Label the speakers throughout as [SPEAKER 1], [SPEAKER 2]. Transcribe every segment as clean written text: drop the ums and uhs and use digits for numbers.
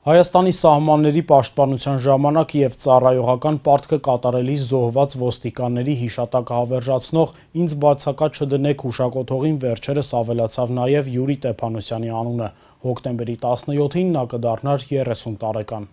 [SPEAKER 1] Հայաստանի սահմանների պաշտպանության ժամանակ և ծառայողական պարտքը կատարելիս զոհված ոստիկանների հիշատակը հավերժացնող «Ինձ բացակա չդնեք» հուշակոթողին վերջերս ավելացավ նաև Յուրի Տեփանոսյանի անունը։ Հոկտեմբերի 17-ին նա կդառնար 30 տարեկան։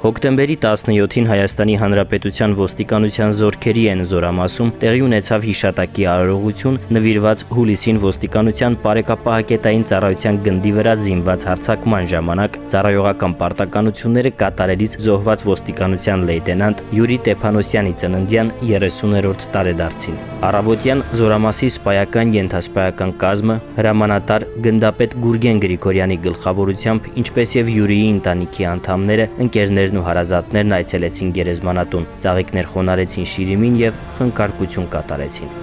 [SPEAKER 2] Հոկտեմբերի 17-ին Հայաստանի Հանրապետության ոստիկանության զորքերի N զորամասում տեղի ունեցավ հիշատակի արարողություն նվիրված հուլիսին ոստիկանության բարեկապահակետային ծառայության գնդի վրա զինված հարձակման ժամանակ ծառայողական պարտականությունները կատարելիս զոհված ոստիկանության լեյտենանտ Յուրի Տեփանոսյանի ծննդյան 30-րդ տարեդարձին։ Առավոտյան զորամասի սպայական ենթասպայական կազմը հրամանատար գնդապետ Գուրգեն Գրիգորյանի գլխավորությամբ, ինչպես եւ Յուրիի ընտանիքի անդամները, ընկերներն ու հարազատներն այցելեցին գերեզմանատուն, ծաղիկներ խոնարհեցին շիրիմին եւ խնկարկություն կատարեցին։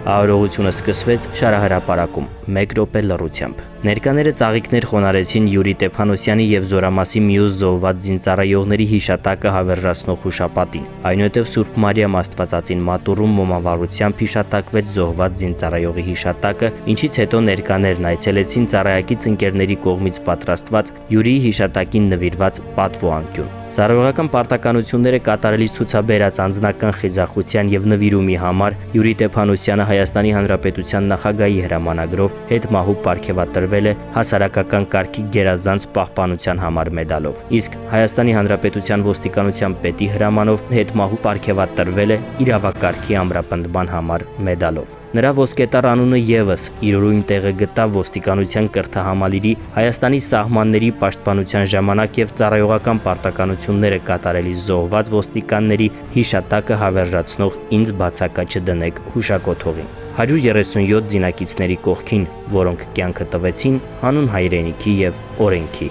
[SPEAKER 2] Արարողությունը սկսվեց շարահրապարակում 1 րոպե լռությամբ։ Ներկաները ծաղիկներ խոնարհեցին Յուրի Տեփանոսյանի եւ զորամասի մյուս զոհված զինծառայողների հիշատակը հավերժացնող հուշապատին։ Այնուհետև Սուրբ Մարիամ Աստվածածին մատուռում մոմավառությամբ հիշատակվեց զոհված զինծառայողի հիշատակը, ինչից հետո ներկաներն այցելեցին ծառայակից ընկերների կողմից պատրաստված Յուրիի հիշատակին նվիրված պատվո անկյուն։ Ծառայողական պարտականությունները կատարելիս ցուցաբերած անձնական խիզախության եւ նվիրումի համար Յուրի Տեփանոսյանը Հայաստանի Հանրապետության նախագահի հրամանագրով հետմահու պարգևատրվել է հասարակական կարգի գերազանց պահպանության համար մեդալով, իսկ Հայաստանի Հանրապետության ոստիկանության պետի հրամանով հետմահու պարգևատրվել է իրավակարգի ամրապնդման համար մեդալով։ Նրա ոսկետար անունը եւս իր ուրույն տեղը գտավ ոստիկանության կրթահամալիրի Հայաստանի սահմանների պաշտպանության ժամանակ եւ ծառայողական պարտականությունները կատարելիս զոհված ոստիկանների հիշատակը հավերժացնող «Ինձ բացակա չդնեք» հուշակոթողին։ 137 զինակիցների կողքին, որոնք կյանքը տվեցին հանուն հայրենիքի եւ օրենքի։